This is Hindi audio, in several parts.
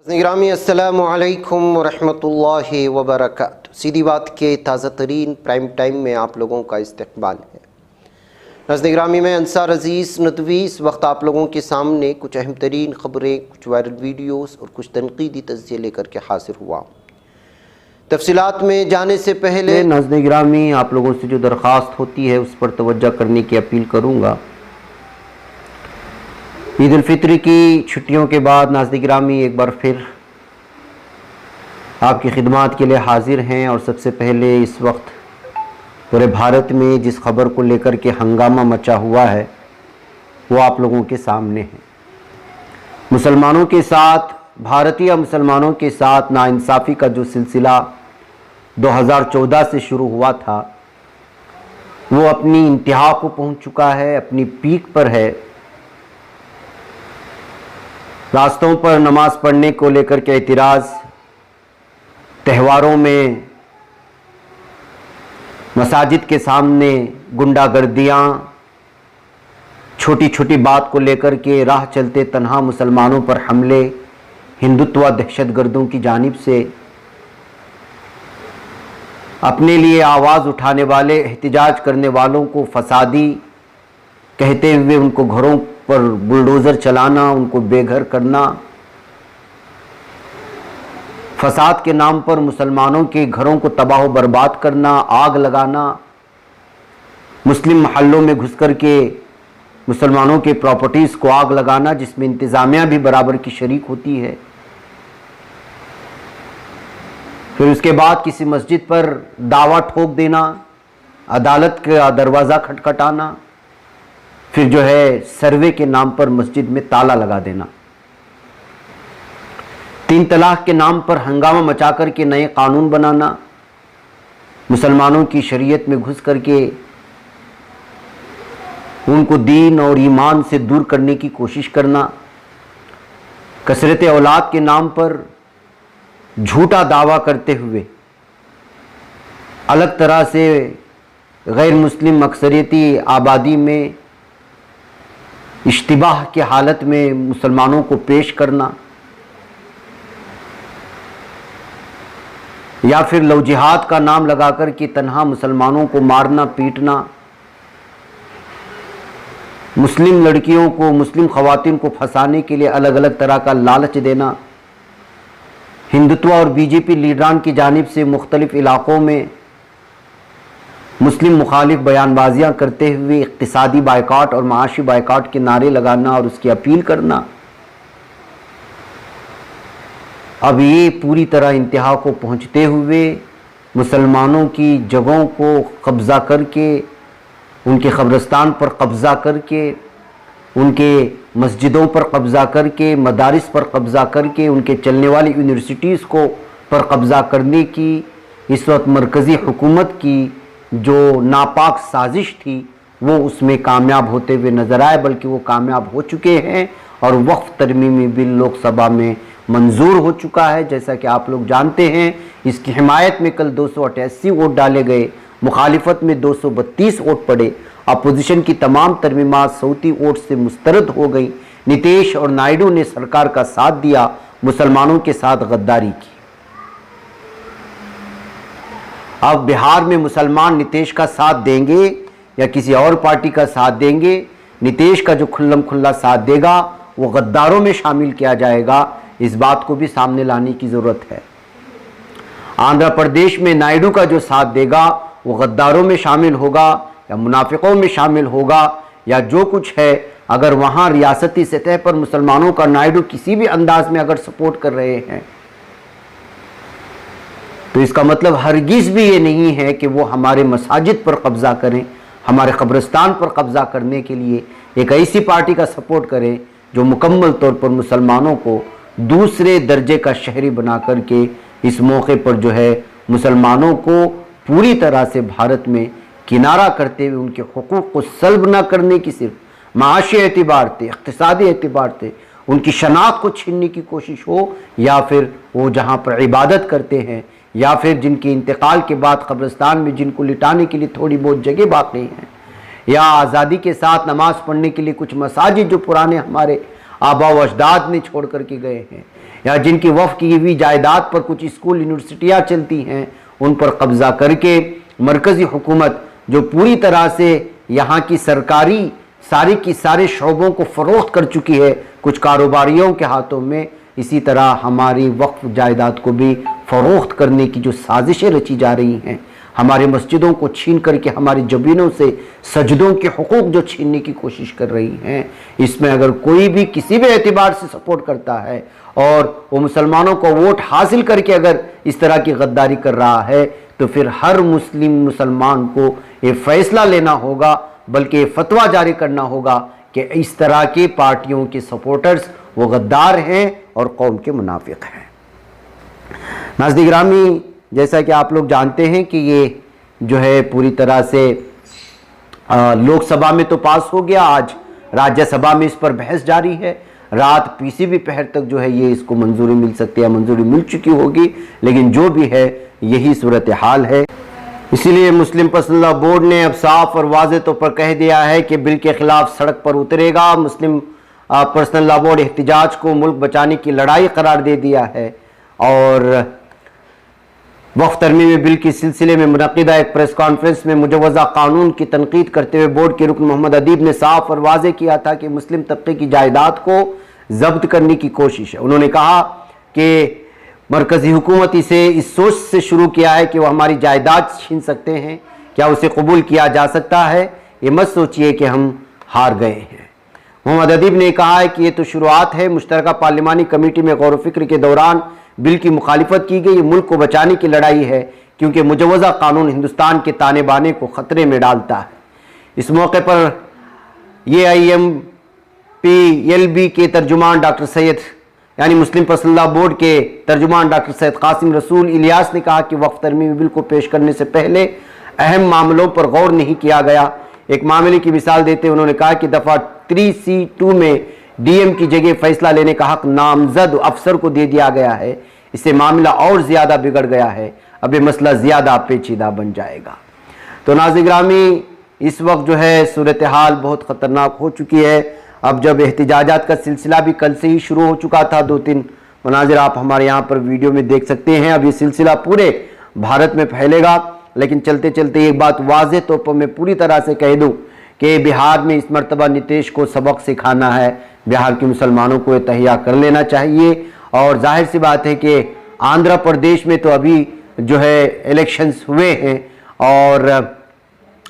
निगरामी अस्सलामु अलैकुम वरहमतुल्लाहि वबरकातुहू। सीधी बात के ताज़ा तरीन प्राइम टाइम में आप लोगों का इस्तकबाल है। निगरामी में अंसार अज़ीज़ नदवी इस वक्त आप लोगों के सामने कुछ अहम तरीन ख़बरें, कुछ वायरल वीडियोस और कुछ तनकीदी तज़किये लेकर के हाजिर हुआ। तफसीलात में जाने से पहले निगरामी आप लोगों से जो दरख्वास्त होती है उस पर तवज्जो करने की अपील करूँगा। ईद उल फित्र की छुट्टियों के बाद नाज़रीन गिरामी एक बार फिर आपकी खिदमत के लिए हाजिर हैं और सबसे पहले इस वक्त पूरे भारत में जिस खबर को लेकर के हंगामा मचा हुआ है वो आप लोगों के सामने है। मुसलमानों के साथ, भारतीय मुसलमानों के साथ नाइंसाफ़ी का जो सिलसिला 2014 से शुरू हुआ था वो अपनी इंतहा को पहुंच चुका है, अपनी पीक पर है। रास्तों पर नमाज पढ़ने को लेकर के एतराज़, त्योहारों में मसाजिद के सामने गुंडागर्दियाँ, छोटी छोटी बात को लेकर के राह चलते तन्हा मुसलमानों पर हमले, हिंदुत्व दहशतगर्दों की जानिब से अपने लिए आवाज़ उठाने वाले, एहतिजाज करने वालों को फसादी कहते हुए उनको घरों पर बुलडोज़र चलाना, उनको बेघर करना, फसाद के नाम पर मुसलमानों के घरों को तबाह बर्बाद करना, आग लगाना, मुस्लिम महल्लों में घुस कर के मुसलमानों के प्रॉपर्टीज़ को आग लगाना जिसमें इंतज़ामिया भी बराबर की शरीक होती है। फिर उसके बाद किसी मस्जिद पर दावा ठोक देना, अदालत का दरवाज़ा खटखटाना, फिर जो है सर्वे के नाम पर मस्जिद में ताला लगा देना, 3 तलाक के नाम पर हंगामा मचा कर के नए कानून बनाना, मुसलमानों की शरीयत में घुस करके उनको दीन और ईमान से दूर करने की कोशिश करना, कसरत औलाद के नाम पर झूठा दावा करते हुए अलग तरह से गैर मुस्लिम अक्सरियती आबादी में इश्तिबाह की हालत में मुसलमानों को पेश करना, या फिर लव जिहाद का नाम लगाकर के तन्हा मुसलमानों को मारना पीटना, मुस्लिम लड़कियों को, मुस्लिम ख़वातीन को फंसाने के लिए अलग अलग तरह का लालच देना, हिंदुत्व और बीजेपी लीडरान की जानिब से मुख्तलिफ इलाक़ों में मुस्लिम मुखालिफ बयानबाजियाँ करते हुए इक़्तिसादी बायकाट और माशी बायकाट के नारे लगाना और उसकी अपील करना। अब ये पूरी तरह इंतहा को पहुँचते हुए मुसलमानों की जगहों को कब्ज़ा करके, उनके कब्रिस्तान पर कब्ज़ा करके, उनके मस्जिदों पर कब्ज़ा करके, मदारिस पर कब्ज़ा करके, उनके चलने वाली यूनिवर्सिटीज़ को पर कब्ज़ा करने की इस वक्त मरकज़ी हुकूमत की जो नापाक साजिश थी वो उसमें कामयाब होते हुए नज़र आए, बल्कि वो कामयाब हो चुके हैं और वक्फ तरमीमी बिल लोकसभा में मंजूर हो चुका है। जैसा कि आप लोग जानते हैं इसकी हिमायत में कल 288 वोट डाले गए, मुखालिफत में 232 वोट पड़े, अपोजिशन की तमाम तरमीमात सौती वोट से मुस्तरद हो गई। नीतीश और नायडू ने सरकार का साथ दिया, मुसलमानों के साथ गद्दारी की। अब बिहार में मुसलमान नीतीश का साथ देंगे या किसी और पार्टी का साथ देंगे, नीतीश का जो खुल्लम खुल्ला साथ देगा वो गद्दारों में शामिल किया जाएगा। इस बात को भी सामने लाने की ज़रूरत है। आंध्र प्रदेश में नायडू का जो साथ देगा वो गद्दारों में शामिल होगा या मुनाफिकों में शामिल होगा या जो कुछ है। अगर वहाँ रियासती सतह पर मुसलमानों का नायडू किसी भी अंदाज में अगर सपोर्ट कर रहे हैं तो इसका मतलब हरगिज़ भी ये नहीं है कि वो हमारे मसाजिद पर कब्ज़ा करें, हमारे कब्रिस्तान पर कब्ज़ा करने के लिए एक ऐसी पार्टी का सपोर्ट करें जो मुकम्मल तौर पर मुसलमानों को दूसरे दर्जे का शहरी बना करके इस मौके पर जो है मुसलमानों को पूरी तरह से भारत में किनारा करते हुए उनके हुकूक़ को सल्ब न करने की सिर्फ माशी एतबार से, इक़्तिसादी एतबार से उनकी शनाख्त को छीनने की कोशिश हो, या फिर वो जहाँ पर इबादत करते हैं या फिर जिनके इंतकाल के बाद कब्रिस्तान में जिनको लिटाने के लिए थोड़ी बहुत जगह बाकी हैं, या आज़ादी के साथ नमाज़ पढ़ने के लिए कुछ मसाजिद जो पुराने हमारे आबा व अजदाद ने छोड़ कर के गए हैं, या जिनकी वक्फ की हुई जायदाद पर कुछ स्कूल यूनिवर्सिटियाँ चलती हैं उन पर कब्ज़ा करके मरकज़ी हुकूमत जो पूरी तरह से यहाँ की सरकारी सारी की सारे शोबों को फ़रोख्त कर चुकी है कुछ कारोबारियों के हाथों में, इसी तरह हमारी वक्फ जायदाद को भी फ़रोख्त करने की जो साजिशें रची जा रही हैं, हमारी मस्जिदों को छीन करके हमारी ज़मीनों से सजदों के हुकूक जो छीनने की कोशिश कर रही हैं, इसमें अगर कोई भी किसी भी एतबार से सपोर्ट करता है और वो मुसलमानों को वोट हासिल करके अगर इस तरह की गद्दारी कर रहा है, तो फिर हर मुसलमान को ये फ़ैसला लेना होगा, बल्कि फतवा जारी करना होगा कि इस तरह के पार्टियों के सपोर्टर्स वो गद्दार हैं और कौम के मुनाफिक हैं। नाज़रीन गिरामी, जैसा कि आप लोग जानते हैं कि ये जो है पूरी तरह से लोकसभा में तो पास हो गया, आज राज्यसभा में इस पर बहस जारी है। रात पीसीबी पहर तक जो है ये इसको मंजूरी मिल सकती है, मंजूरी मिल चुकी होगी, लेकिन जो भी है यही सूरत हाल है। इसीलिए मुस्लिम पर्सनल लॉ बोर्ड ने अब साफ और वाज़ेह तौर पर कह दिया है कि बिल के खिलाफ सड़क पर उतरेगा। मुस्लिम पर्सनल लॉ बोर्ड एहतिजाज को मुल्क बचाने की लड़ाई करार दे दिया है और वक्फ तरमीमी बिल के सिलसिले में मुनक़िदा एक प्रेस कॉन्फ्रेंस में मुजव्वज़ा कानून की तनकीद करते हुए बोर्ड के रुकन मोहम्मद अदीब ने साफ और वाज़ेह किया था कि मुस्लिम तबके की जायदाद को जब्त करने की कोशिश है। उन्होंने कहा कि मरकज़ी हुकूमत इसे इस सोच से शुरू किया है कि वह हमारी जायदाद छीन सकते हैं, क्या उसे कबूल किया जा सकता है? ये मत सोचिए कि हम हार गए हैं। मोहम्मद अदीब ने कहा है कि ये तो शुरुआत है। मुश्तरका पार्लिमानी कमेटी में गौर व फिक्र के दौरान बिल की मुखालिफत की गई। ये मुल्क को बचाने की लड़ाई है क्योंकि मुजव्वज़ा कानून हिंदुस्तान के ताने बाने को ख़तरे में डालता है। इस मौके पर AIMPLB के तर्जुमान डॉक्टर सैयद यानी मुस्लिम पर्सनल लॉ बोर्ड के तर्जुमान डॉक्टर सैयद कासिम रसूल इलियास ने कहा कि वक्फ तरमीमी बिल को पेश करने से पहले अहम मामलों पर गौर नहीं किया गया। एक मामले की मिसाल देते उन्होंने कहा कि दफ़ा 3C2 में DM की जगह फैसला लेने का हक नामजद अफसर को दे दिया गया है। इससे मामला और ज़्यादा बिगड़ गया है। अब ये मसला ज़्यादा पेचीदा बन जाएगा। तो नाज़रीन गिरामी, इस वक्त जो है सूरत हाल बहुत ख़तरनाक हो चुकी है। अब जब एहतिजाजात का सिलसिला भी कल से ही शुरू हो चुका था, 2-3 मनाजिर आप हमारे यहाँ पर वीडियो में देख सकते हैं। अब ये सिलसिला पूरे भारत में फैलेगा, लेकिन चलते चलते एक बात वाज़ेह तौर पर मैं पूरी तरह से कह दूँ कि बिहार में इस मरतबा नीतीश को सबक सिखाना है। बिहार के मुसलमानों को तहिया कर लेना चाहिए। और जाहिर सी बात है कि आंध्र प्रदेश में तो अभी जो है इलेक्शंस हुए हैं और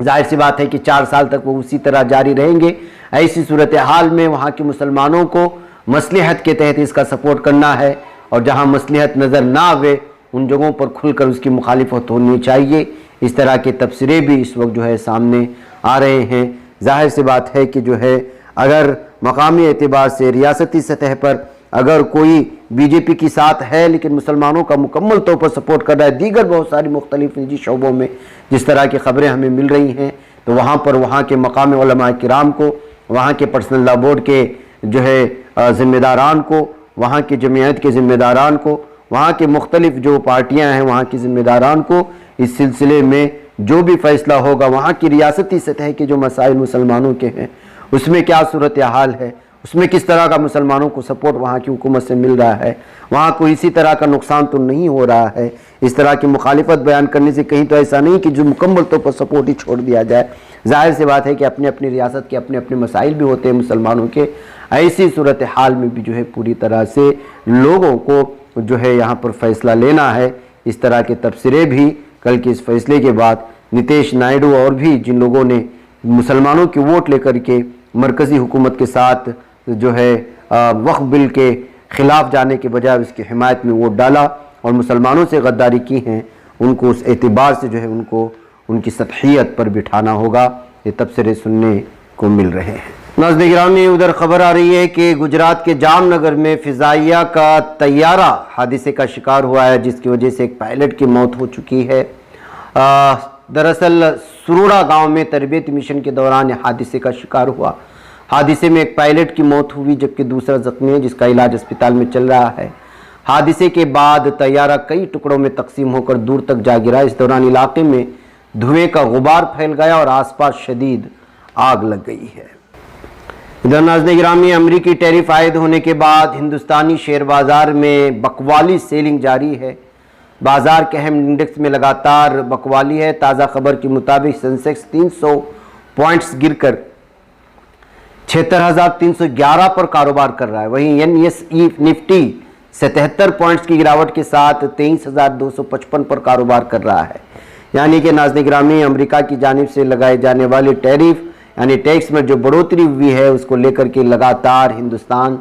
जाहिर सी बात है कि 4 साल तक वो उसी तरह जारी रहेंगे। ऐसी सूरत हाल में वहाँ के मुसलमानों को मसलिहत के तहत इसका सपोर्ट करना है और जहाँ मसलिहत नज़र ना आवे उन जगहों पर खुलकर उसकी मुखालिफत होनी चाहिए। इस तरह के तबसरे भी इस वक्त जो है सामने आ रहे हैं। जाहिर सी बात है कि जो है अगर मकामी एतबार से रियासती सतह पर अगर कोई बीजेपी के साथ है लेकिन मुसलमानों का मुकम्मल तौर पर सपोर्ट कर रहा है दीगर बहुत सारी मुख्तलिफ निजी शोबों में, जिस तरह की ख़बरें हमें मिल रही हैं, तो वहाँ पर वहाँ के मकामी उलमा किराम को, वहाँ के पर्सनल लॉ बोर्ड के जो है ज़िम्मेदारान को, वहाँ के जमीयत के ज़िम्मेदारान को, वहाँ के मुख्तलिफ जो पार्टियाँ हैं वहाँ के ज़िम्मेदारान को इस सिलसिले में जो भी फ़ैसला होगा, वहाँ की रियासती सतह के जो मसाइल मुसलमानों के हैं उसमें क्या सूरत हाल है, उसमें किस तरह का मुसलमानों को सपोर्ट वहाँ की हुकूमत से मिल रहा है, वहाँ को इसी तरह का नुकसान तो नहीं हो रहा है। इस तरह की मुखालिफत बयान करने से कहीं तो ऐसा नहीं कि जो मुकम्मल तौर पर सपोर्ट ही छोड़ दिया जाए। जाहिर सी बात है कि अपनी अपनी रियासत के अपने अपने मसाइल भी होते हैं मुसलमानों के। ऐसी सूरत हाल में भी जो है पूरी तरह से लोगों को जो है यहाँ पर फैसला लेना है। इस तरह के तबसरे भी कल के इस फैसले के बाद नीतीश नायडू और भी जिन लोगों ने मुसलमानों की वोट लेकर के मरकज़ी हुकूमत के साथ जो है वक्फ बिल के ख़िलाफ़ जाने के बजाय उसकी हिमायत में वोट डाला और मुसलमानों से गद्दारी की हैं, उनको उस एतबार से जो है उनको उनकी सतहियत पर बिठाना होगा। ये तबसरे सुनने को मिल रहे हैं। नाज़रीन गिरामी, उधर ख़बर आ रही है कि गुजरात के जामनगर में फ़िज़ाइया का तैयारा हादसे का शिकार हुआ है, जिसकी वजह से एक पायलट की मौत हो चुकी है। दरअसल सुरुड़ा गांव में तरबियत मिशन के दौरान हादसे का शिकार हुआ। हादसे में एक पायलट की मौत हुई जबकि दूसरा जख्मी है जिसका इलाज अस्पताल में चल रहा है। हादसे के बाद तैयारा कई टुकड़ों में तकसीम होकर दूर तक जा गिरा। इस दौरान इलाके में धुएं का गुबार फैल गया और आसपास शदीद आग लग गई है। इधर नाज़रीन गिरामी, अमरीकी टैरिफ आयद होने के बाद हिंदुस्तानी शेयर बाज़ार में बकवाली सेलिंग जारी है। बाज़ार के अहम इंडेक्स में लगातार बकवाली है। ताज़ा खबर के मुताबिक सेंसेक्स 300 पॉइंट्स गिरकर 76,311 पर कारोबार कर रहा है। वहीं NSE निफ्टी 77 पॉइंट्स की गिरावट के साथ 23,255 पर कारोबार कर रहा है। यानी कि नाज़रीन गिरामी, अमेरिका की जानिब से लगाए जाने वाले टैरिफ यानी टैक्स में जो बढ़ोतरी हुई है उसको लेकर के लगातार हिंदुस्तान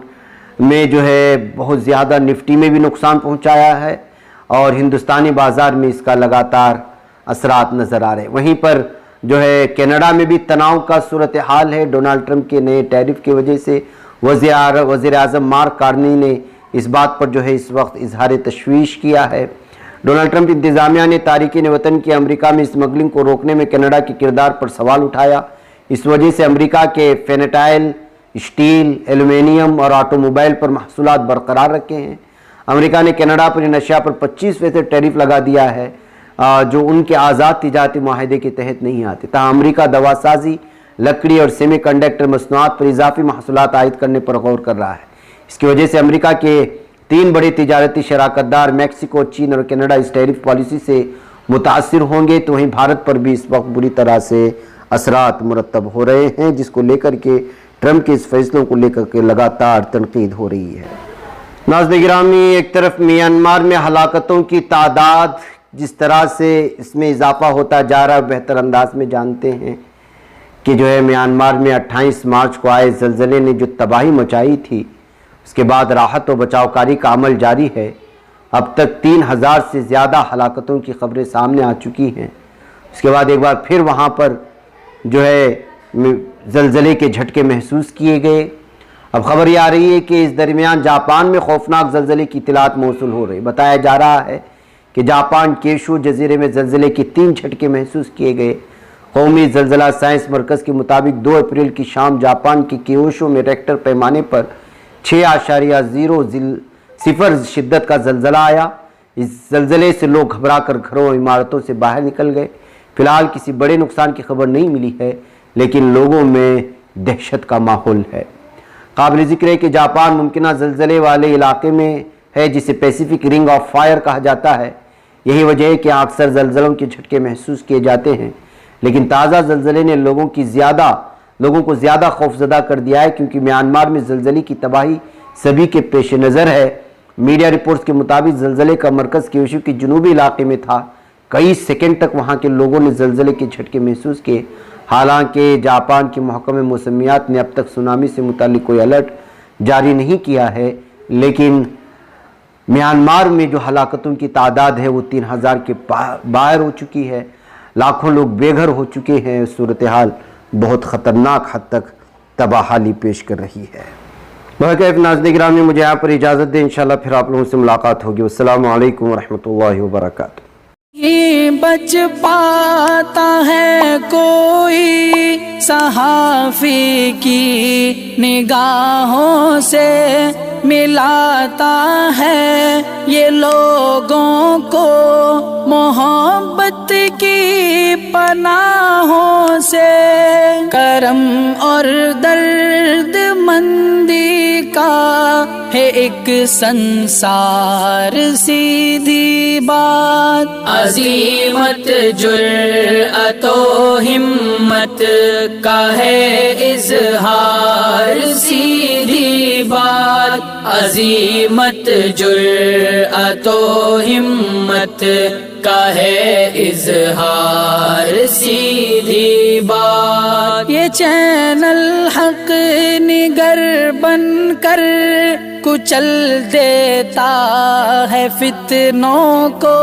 में जो है बहुत ज़्यादा निफ्टी में भी नुकसान पहुंचाया है और हिंदुस्तानी बाज़ार में इसका लगातार असरात नज़र आ रहे हैं। वहीं पर जो है कनाडा में भी तनाव का सूरत हाल है। डोनाल्ड ट्रंप के नए टैरिफ की वजह से वज़ीर आज़म मार्क कार्नी ने इस बात पर जो है इस वक्त इजहार तशवीश किया है। डोनाल्ड ट्रंप इंतज़ामिया ने तारिकीन वतन की अमेरिका में स्मगलिंग को रोकने में कनाडा के किरदार पर सवाल उठाया। इस वजह से अमेरिका के फेनेटाइल, स्टील, एल्युमिनियम और ऑटोमोबाइल पर महसूलात बरकरार रखे हैं। अमेरिका ने कनाडा पर इन अशिया पर 25% टैरिफ लगा दिया है जो उनके आज़ाद तिजारती माहदे के तहत नहीं आते। तहाँ अमेरिका दवासाजी, लकड़ी और सेमी कंडक्टर मसनूआत पर इजाफी महसूलात आयद करने पर गौर कर रहा है। इसकी वजह से अमेरिका के 3 बड़े तिजारती शराकतदार मैक्सिको, चीन और कनाडा इस टैरिफ पॉलिसी से मुतासिर होंगे। तो वहीं भारत पर भी इस वक्त बुरी तरह से असरात मुरतब हो रहे हैं, जिसको लेकर के ट्रंप के इस फैसलों को लेकर के लगातार तनकीद हो रही है। नाज़रीन गिरामी, एक तरफ म्यांमार में हलाकतों की तादाद जिस तरह से इसमें इजाफा होता जा रहा है, बेहतर अंदाज में जानते हैं कि जो है म्यांमार में 28 मार्च को आए ज़लज़ले ने जो तबाही मचाई थी, उसके बाद राहत और बचावकारी का अमल जारी है। अब तक 3,000 से ज़्यादा हलाकतों की खबरें सामने आ चुकी हैं। उसके बाद एक बार फिर वहाँ पर जो है ज़लज़ले के झटके महसूस किए गए। अब खबर ये आ रही है कि इस दरमियान जापान में खौफनाक ज़लज़ले की इत्तलात मौसूल हो रही। बताया जा रहा है कि जापान केशु जजीरे में ज़लज़ले के 3 झटके महसूस किए गए। कौमी ज़लज़ला साइंस मरकज़ के मुताबिक 2 अप्रैल की शाम जापान के क्योशो में रेक्टर पैमाने पर 6.0 शिद्दत का ज़लज़ला आया। इस ज़लज़ले से लोग घबरा कर घरों और इमारतों से बाहर निकल गए। फिलहाल किसी बड़े नुकसान की खबर नहीं मिली है, लेकिन लोगों में दहशत का माहौल है। काबिल ज़िक्र है कि जापान मुमकिन ज़लज़ले वाले इलाके में है जिसे पैसिफिक रिंग ऑफ फायर कहा जाता है। यही वजह है कि अक्सर ज़लज़लों के झटके महसूस किए जाते हैं, लेकिन ताज़ा ज़लज़ले ने लोगों को ज़्यादा खौफजदा कर दिया है, क्योंकि म्यांमार में ज़लज़ले की तबाही सभी के पेश नज़र है। मीडिया रिपोर्ट्स के मुताबिक ज़लज़ले का मरकज़ क्योशो के जनूबी इलाके में था। कई सेकंड तक वहाँ के लोगों ने ज़लज़ले के झटके महसूस किए। हालांकि जापान के महकमे मौसमियात ने अब तक सुनामी से मुतालिक कोई अलर्ट जारी नहीं किया है, लेकिन म्यांमार में जो हलाकतों की तादाद है वो 3,000 के बाहर हो चुकी है। लाखों लोग बेघर हो चुके हैं। सूरत हाल बहुत ख़तरनाक हद तक तबाहाली पेश कर रही है। बहरकैफ नाज़रीन गिरामी, मुझे यहाँ पर इजाज़त दें। इंशाल्लाह फिर आप लोगों से मुलाकात होगी। अस्सलामु अलैकुम वरहमतुल्लाहि वबरकातुहू। ही बच पाता है कोई सहाफ़ी की निगाहों से, मिलाता है ये लोगों को मोहब्बत की पनाहों से। करम और दर्दमंदी का है एक संसार सीधी बात। अज़ीमत जुर्अतो हिम्मत का है इज़हार सीधी बात। अज़ीमत जुर्अतो हिम्मत का है इज़हार सीधी बात। ये चैनल हक निगर बनकर कुचल देता है फितनों को।